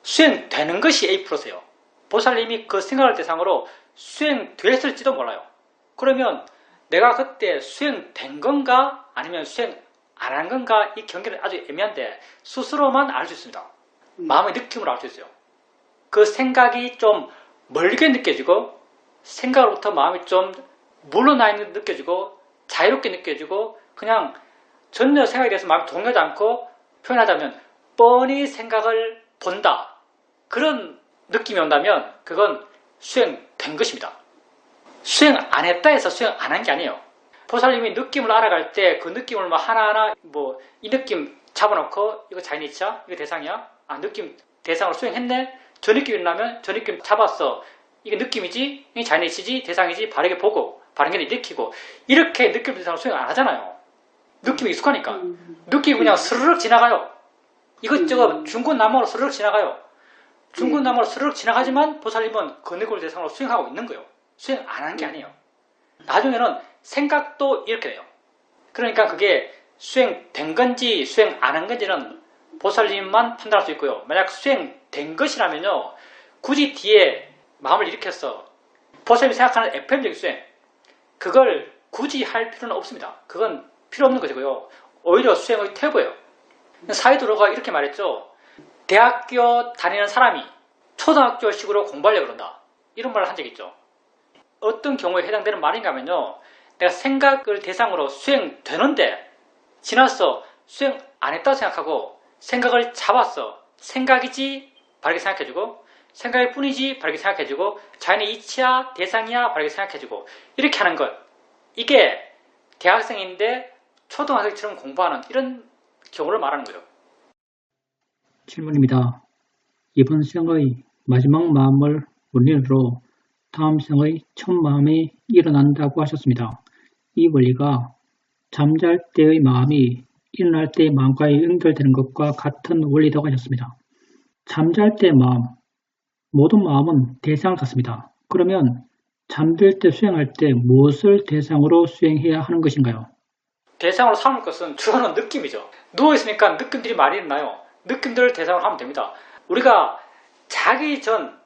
수행되는 것이 A 플러스예요. 보살님이 그 생각을 대상으로 수행됐을지도 몰라요. 그러면 내가 그때 수행된 건가 아니면 수행 안 한 건가 이 경계는 아주 애매한데 스스로만 알 수 있습니다. 마음의 느낌으로 알 수 있어요. 그 생각이 좀 멀게 느껴지고 생각으로부터 마음이 좀 물러나 있는 느껴지고 자유롭게 느껴지고 그냥 전혀 생각에 대해서 마음이 동요하지 않고 표현하자면 뻔히 생각을 본다. 그런 느낌이 온다면 그건 수행된 것입니다. 수행 안 했다 해서 수행 안 한 게 아니에요. 보살님이 느낌을 알아갈 때 그 느낌을 하나하나 이 느낌 잡아놓고 이거 자인이치야? 이거 대상이야? 아 느낌 대상으로 수행했네? 저 느낌이 나면 저 느낌 잡았어. 이게 느낌이지? 이게 자인이치지? 대상이지? 바르게 보고 바르게 일으키고 이렇게 느낌 대상으로 수행 안 하잖아요. 느낌이 익숙하니까. 느낌이 그냥 스르륵 지나가요. 이것저것 중구난방으로 스르륵 지나가요. 중구난방으로 스르륵 지나가지만 보살님은 그 느낌을 대상으로 수행하고 있는 거예요. 수행 안 한 게 아니에요. 나중에는 생각도 이렇게 돼요. 그러니까 그게 수행된 건지 수행 안 한 건지는 보살님만 판단할 수 있고요. 만약 수행된 것이라면요. 굳이 뒤에 마음을 일으켜서 보살님이 생각하는 FM적인 수행 그걸 굳이 할 필요는 없습니다. 그건 필요 없는 것이고요. 오히려 수행의 퇴보예요. 사이드로가 이렇게 말했죠. 대학교 다니는 사람이 초등학교식으로 공부하려고 그런다. 이런 말을 한 적이 있죠. 어떤 경우에 해당되는 말인가 하면요. 내가 생각을 대상으로 수행되는데 지났어. 수행 안 했다고 생각하고 생각을 잡았어. 생각이지 바르게 생각해주고 생각일 뿐이지 바르게 생각해주고 자연의 이치야 대상이야 바르게 생각해주고 이렇게 하는 것. 이게 대학생인데 초등학생처럼 공부하는 이런 경우를 말하는 거죠. 질문입니다. 이번 생의 마지막 마음을 원인으로 다음 생의 첫 마음이 일어난다고 하셨습니다. 이 원리가 잠잘 때의 마음이 일어날 때의 마음과의 연결되는 것과 같은 원리라고 하셨습니다. 잠잘 때의 마음, 모든 마음은 대상을 갖습니다. 그러면 잠들 때 수행할 때 무엇을 대상으로 수행해야 하는 것인가요? 대상으로 삼을 것은 주로는 느낌이죠. 누워있으니까 느낌들이 많이 일어나요. 느낌들을 대상으로 하면 됩니다. 우리가 자기 전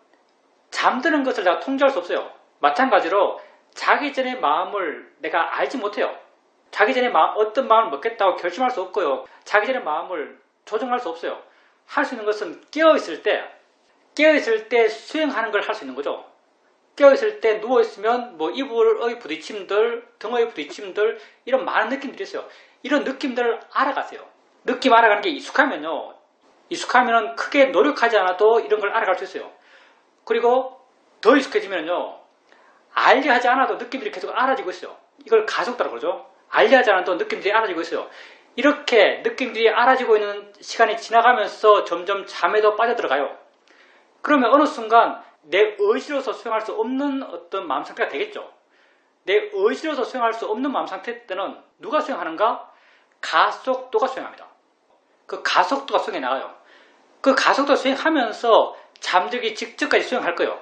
잠드는 것을 내가 통제할 수 없어요. 마찬가지로 자기 전의 마음을 내가 알지 못해요. 자기 전에 어떤 마음을 먹겠다고 결심할 수 없고요. 자기 전의 마음을 조정할 수 없어요. 할 수 있는 것은 깨어있을 때 수행하는 걸 할 수 있는 거죠. 깨어있을 때 누워있으면 이불의 부딪힘들, 등의 부딪힘들 이런 많은 느낌들이 있어요. 이런 느낌들을 알아가세요. 느낌 알아가는 게 익숙하면요. 익숙하면 크게 노력하지 않아도 이런 걸 알아갈 수 있어요. 그리고 더 익숙해지면요. 알려 하지 않아도 느낌들이 계속 알아지고 있어요. 이걸 가속도라고 그러죠. 알려 하지 않아도 느낌들이 알아지고 있어요. 이렇게 느낌들이 알아지고 있는 시간이 지나가면서 점점 잠에도 빠져들어가요. 그러면 어느 순간 내 의지로서 수행할 수 없는 어떤 마음 상태가 되겠죠. 내 의지로서 수행할 수 없는 마음 상태 때는 누가 수행하는가? 가속도가 수행합니다. 그 가속도가 수행해 나가요. 그 가속도 수행하면서 잠들기 직전까지 수행할 거예요.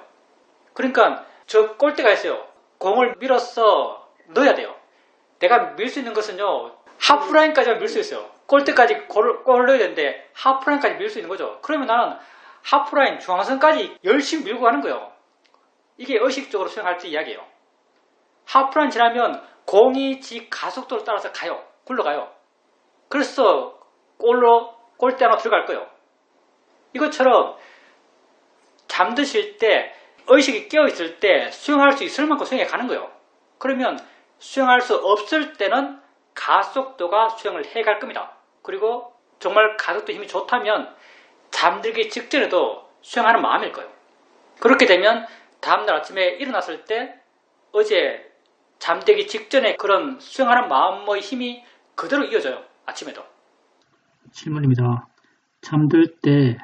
그러니까 저 꼴대가 있어요. 공을 밀어서 넣어야 돼요. 내가 밀 수 있는 것은요. 하프라인까지만 밀 수 있어요. 꼴대까지 골을 넣어야 되는데 하프라인까지 밀 수 있는 거죠. 그러면 나는 하프라인 중앙선까지 열심히 밀고 가는 거예요. 이게 의식적으로 수행할 때 이야기예요. 하프라인 지나면 공이 지 가속도를 따라서 가요. 굴러가요. 그래서 골대 하나 들어갈 거예요. 이것처럼 잠드실 때 의식이 깨어있을 때 수행할 수 있을 만큼 수행해 가는 거예요. 그러면 수행할 수 없을 때는 가속도가 수행을 해갈 겁니다. 그리고 정말 가속도 힘이 좋다면 잠들기 직전에도 수행하는 마음일 거예요. 그렇게 되면 다음날 아침에 일어났을 때 어제 잠들기 직전에 그런 수행하는 마음의 힘이 그대로 이어져요. 아침에도. 질문입니다. 잠들 때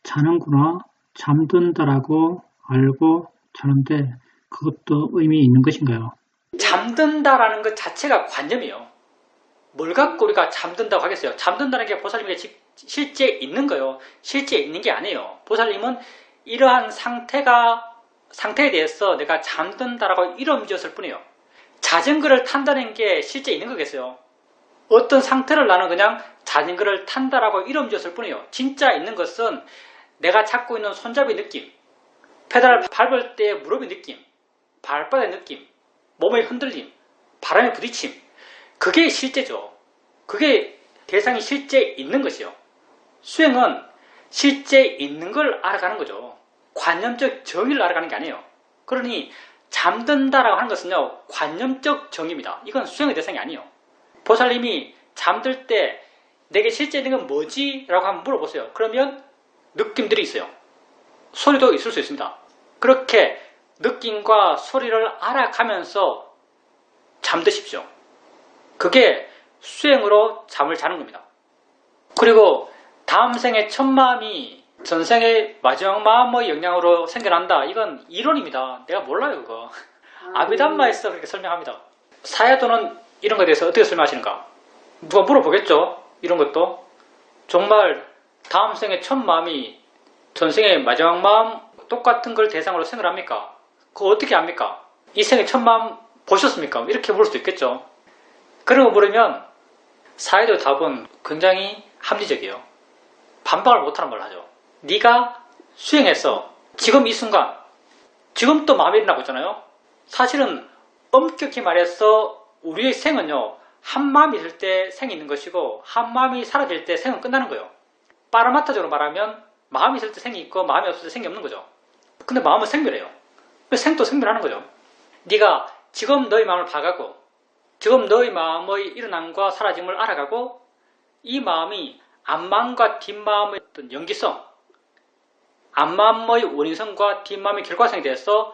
자는구나, 잠든다라고 알고 자는데 그것도 의미 있는 것인가요? 잠든다라는 것 자체가 관념이에요. 뭘 갖고 우리가 잠든다고 하겠어요? 잠든다는 게 보살님에게 실제 있는 거예요. 실제 있는 게 아니에요. 보살님은 이러한 상태에 대해서 내가 잠든다라고 이름 지었을 뿐이에요. 자전거를 탄다는 게 실제 있는 거겠어요? 어떤 상태를 나는 그냥 자전거를 탄다라고 이름 지었을 뿐이에요. 진짜 있는 것은 내가 잡고 있는 손잡이 느낌, 페달을 밟을 때의 무릎의 느낌, 발바닥의 느낌, 몸의 흔들림, 바람의 부딪힘, 그게 실제죠. 그게 대상이 실제 있는 것이요. 수행은 실제 있는 걸 알아가는 거죠. 관념적 정의를 알아가는 게 아니에요. 그러니 잠든다라고 하는 것은요, 관념적 정의입니다. 이건 수행의 대상이 아니에요. 보살님이 잠들 때 내게 실제 있는 건 뭐지? 라고 한번 물어보세요. 그러면 느낌들이 있어요. 소리도 있을 수 있습니다. 그렇게 느낌과 소리를 알아가면서 잠드십시오. 그게 수행으로 잠을 자는 겁니다. 그리고 다음 생의 첫 마음이 전생의 마지막 마음의 영향으로 생겨난다. 이건 이론입니다. 내가 몰라요, 그거. 아비담마에서 그렇게 설명합니다. 사야도는 이런 것에 대해서 어떻게 설명하시는가? 누가 물어보겠죠? 이런 것도. 정말 다음 생의 첫 마음이 전생의 마지막 마음 똑같은 걸 대상으로 생을 합니까? 그거 어떻게 합니까? 이 생의 첫 마음 보셨습니까? 이렇게 물을 수도 있겠죠. 그런 거 물으면 사야도 답은 굉장히 합리적이에요. 반박을 못하는 걸 하죠. 네가 수행해서 지금 이 순간, 지금 또 마음이 일어나고 있잖아요. 사실은 엄격히 말해서 우리의 생은요, 한 마음이 있을 때 생이 있는 것이고 한 마음이 사라질 때 생은 끝나는 거예요. 빠라마타적으로 말하면 마음이 있을 때 생이 있고 마음이 없을 때 생이 없는 거죠. 근데 마음은 생멸해요. 생도 생멸하는 거죠. 네가 지금 너의 마음을 봐가고 지금 너의 마음의 일어남과 사라짐을 알아가고 이 마음이 앞마음과 뒷마음의 어떤 연기성, 앞마음의 원인성과 뒷마음의 결과성에 대해서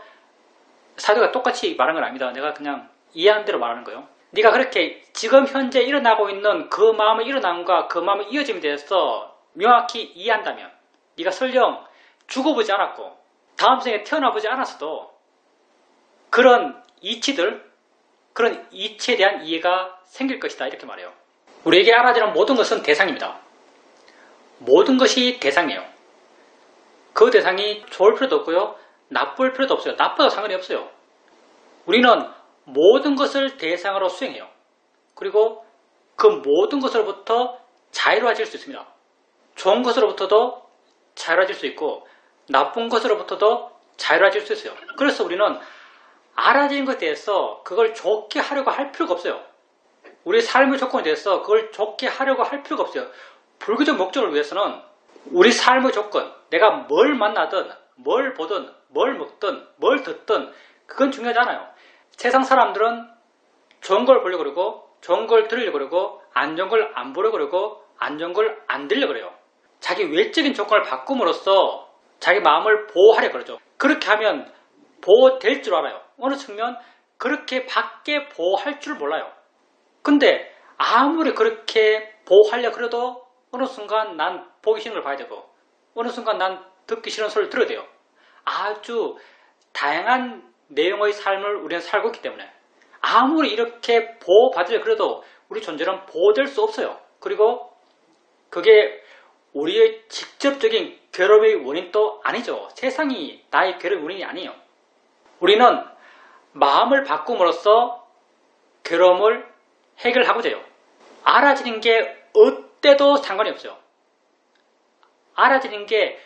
사도가 똑같이 말하는 건 아닙니다. 내가 그냥 이해하는 대로 말하는 거예요. 네가 그렇게 지금 현재 일어나고 있는 그 마음의 일어남과 그 마음의 이어짐에 대해서 명확히 이해한다면 네가 설령 죽어보지 않았고 다음 생에 태어나보지 않았어도 그런 이치들, 그런 이치에 대한 이해가 생길 것이다. 이렇게 말해요. 우리에게 알아지는 모든 것은 대상입니다. 모든 것이 대상이에요. 그 대상이 좋을 필요도 없고요. 나쁠 필요도 없어요. 나빠도 상관이 없어요. 우리는 모든 것을 대상으로 수행해요. 그리고 그 모든 것으로부터 자유로워질 수 있습니다. 좋은 것으로부터도 자유로워질 수 있고 나쁜 것으로부터도 자유로워질 수 있어요. 그래서 우리는 알아진 것에 대해서 그걸 좋게 하려고 할 필요가 없어요. 우리 삶의 조건에 대해서 그걸 좋게 하려고 할 필요가 없어요. 불교적 목적을 위해서는 우리 삶의 조건, 내가 뭘 만나든 뭘 보든 뭘 먹든 뭘 듣든 그건 중요하지 않아요. 세상 사람들은 좋은 걸 보려고 그러고 좋은 걸 들으려고 그러고 안 좋은 걸 안 보려고 그러고 안 좋은 걸 안 들으려고 그래요. 자기 외적인 조건을 바꿈으로써 자기 마음을 보호하려고 그러죠. 그렇게 하면 보호될 줄 알아요. 어느 측면 그렇게 밖에 보호할 줄 몰라요. 근데 아무리 그렇게 보호하려고 그래도 어느 순간 난 보기 싫은 걸 봐야 되고 어느 순간 난 듣기 싫은 소리를 들어야 돼요. 아주 다양한 내용의 삶을 우리는 살고 있기 때문에 아무리 이렇게 보호받으려 그래도 우리 존재는 보호될 수 없어요. 그리고 그게 우리의 직접적인 괴로움의 원인도 아니죠. 세상이 나의 괴로움의 원인이 아니에요. 우리는 마음을 바꿈으로써 괴로움을 해결하고자 해요. 알아지는 게 어때도 상관이 없어요. 알아지는 게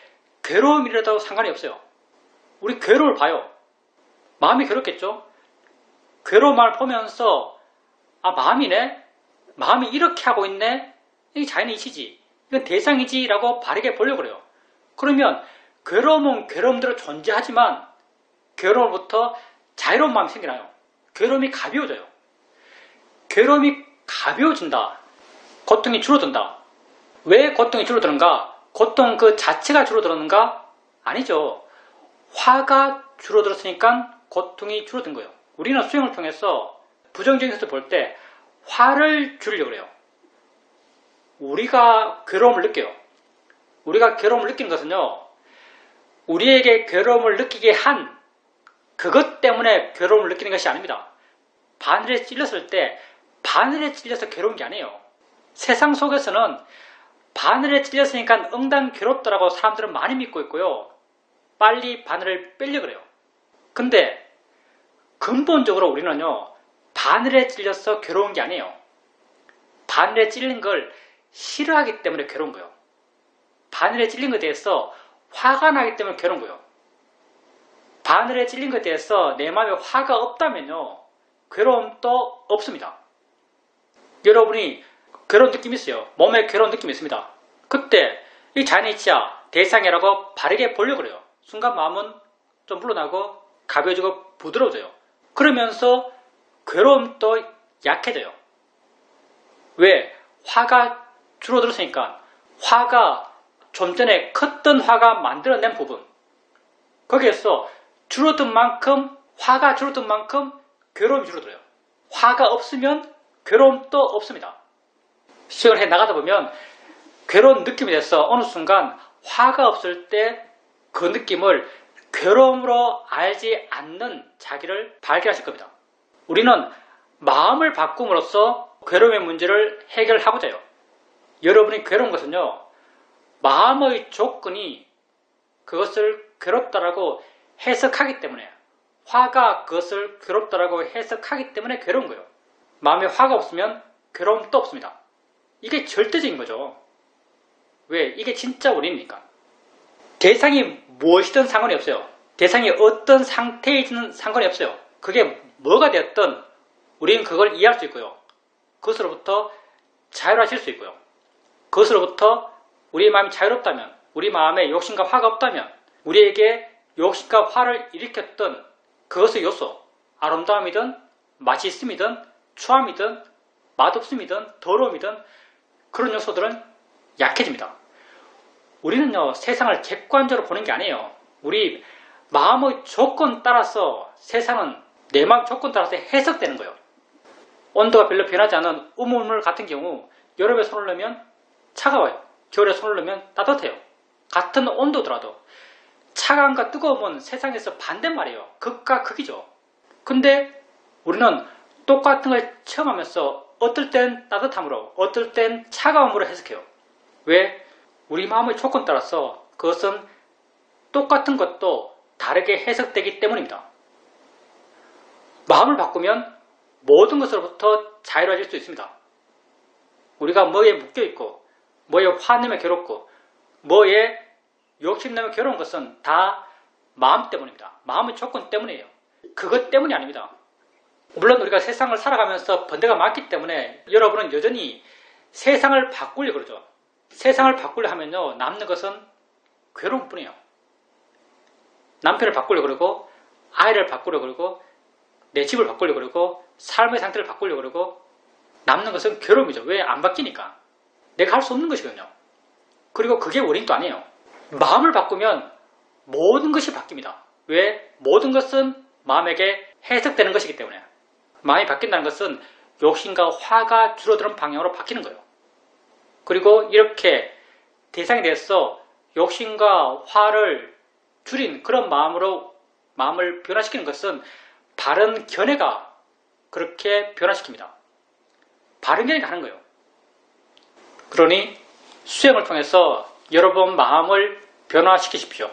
괴로움이라도 상관이 없어요. 우리 괴로움을 봐요. 마음이 괴롭겠죠? 괴로운 마음을 보면서 아 마음이네? 마음이 이렇게 하고 있네? 이게 자연의 이치지. 이건 대상이지 라고 바르게 보려고 그래요. 그러면 괴로움은 괴로움대로 존재하지만 괴로움부터 자유로운 마음이 생겨나요. 괴로움이 가벼워져요. 괴로움이 가벼워진다. 고통이 줄어든다. 왜 고통이 줄어드는가? 고통 그 자체가 줄어드는가? 아니죠. 화가 줄어들었으니까 고통이 줄어든 거예요. 우리는 수행을 통해서 부정적인 것을 볼 때 화를 줄이려고 해요. 우리가 괴로움을 느껴요. 우리가 괴로움을 느끼는 것은요. 우리에게 괴로움을 느끼게 한 그것 때문에 괴로움을 느끼는 것이 아닙니다. 바늘에 찔렸을 때 바늘에 찔려서 괴로운 게 아니에요. 세상 속에서는 바늘에 찔렸으니까 응당 괴롭더라고 사람들은 많이 믿고 있고요. 빨리 바늘을 빼려고 그래요. 근데 근본적으로 우리는요. 바늘에 찔려서 괴로운 게 아니에요. 바늘에 찔린 걸 싫어하기 때문에 괴로운 거예요. 바늘에 찔린 것에 대해서 화가 나기 때문에 괴로운 거예요. 바늘에 찔린 것에 대해서 내 마음에 화가 없다면요. 괴로움도 없습니다. 여러분이 괴로운 느낌이 있어요. 몸에 괴로운 느낌이 있습니다. 그때 이 자연이치야 대상이라고 바르게 보려고 그래요. 순간 마음은 좀 물러나고 가벼워지고 부드러워져요. 그러면서 괴로움도 약해져요. 왜? 화가 줄어들었으니까. 화가 좀 전에 컸던 화가 만들어낸 부분, 거기에서 줄어든 만큼, 화가 줄어든 만큼 괴로움이 줄어들어요. 화가 없으면 괴로움도 없습니다. 수행을 해 나가다 보면 괴로운 느낌이 돼서 어느 순간 화가 없을 때 그 느낌을 괴로움으로 알지 않는 자기를 발견하실 겁니다. 우리는 마음을 바꿈으로써 괴로움의 문제를 해결하고자 해요. 여러분이 괴로운 것은요, 마음의 조건이 그것을 괴롭다라고 해석하기 때문에, 화가 그것을 괴롭다라고 해석하기 때문에 괴로운 거예요. 마음에 화가 없으면 괴로움도 없습니다. 이게 절대적인 거죠. 왜? 이게 진짜 원리입니까? 대상이 무엇이든 상관이 없어요. 대상이 어떤 상태이든 상관이 없어요. 그게 뭐가 되었든 우리는 그걸 이해할 수 있고요. 그것으로부터 자유하실 수 있고요. 그것으로부터 우리의 마음이 자유롭다면, 우리 마음에 욕심과 화가 없다면, 우리에게 욕심과 화를 일으켰던 그것의 요소, 아름다움이든 맛있음이든 추함이든 맛없음이든 더러움이든 그런 요소들은 약해집니다. 우리는요, 세상을 객관적으로 보는 게 아니에요. 우리 마음의 조건 따라서 세상은 내 마음 조건 따라서 해석되는 거예요. 온도가 별로 변하지 않은 우물물 같은 경우 여름에 손을 넣으면 차가워요. 겨울에 손을 넣으면 따뜻해요. 같은 온도더라도 차가움과 뜨거움은 세상에서 반대말이에요. 극과 극이죠. 근데 우리는 똑같은 걸 체험하면서 어떨 땐 따뜻함으로, 어떨 땐 차가움으로 해석해요. 왜? 우리 마음의 조건 따라서 그것은 똑같은 것도 다르게 해석되기 때문입니다. 마음을 바꾸면 모든 것으로부터 자유로워질 수 있습니다. 우리가 뭐에 묶여있고, 뭐에 화내며 괴롭고, 뭐에 욕심내며 괴로운 것은 다 마음 때문입니다. 마음의 조건 때문이에요. 그것 때문이 아닙니다. 물론 우리가 세상을 살아가면서 번뇌가 많기 때문에 여러분은 여전히 세상을 바꾸려고 그러죠. 세상을 바꾸려 하면요, 남는 것은 괴로움뿐이에요. 남편을 바꾸려고 그러고, 아이를 바꾸려고 그러고, 내 집을 바꾸려고 그러고, 삶의 상태를 바꾸려고 그러고, 남는 것은 괴로움이죠. 왜? 안 바뀌니까. 내가 할 수 없는 것이거든요. 그리고 그게 원인도 아니에요. 마음을 바꾸면 모든 것이 바뀝니다. 왜? 모든 것은 마음에게 해석되는 것이기 때문에. 마음이 바뀐다는 것은 욕심과 화가 줄어드는 방향으로 바뀌는 거예요. 그리고 이렇게 대상에 대해서 욕심과 화를 줄인 그런 마음으로 마음을 변화시키는 것은 바른 견해가 그렇게 변화시킵니다. 바른 견해가 하는 거예요. 그러니 수행을 통해서 여러분 마음을 변화시키십시오.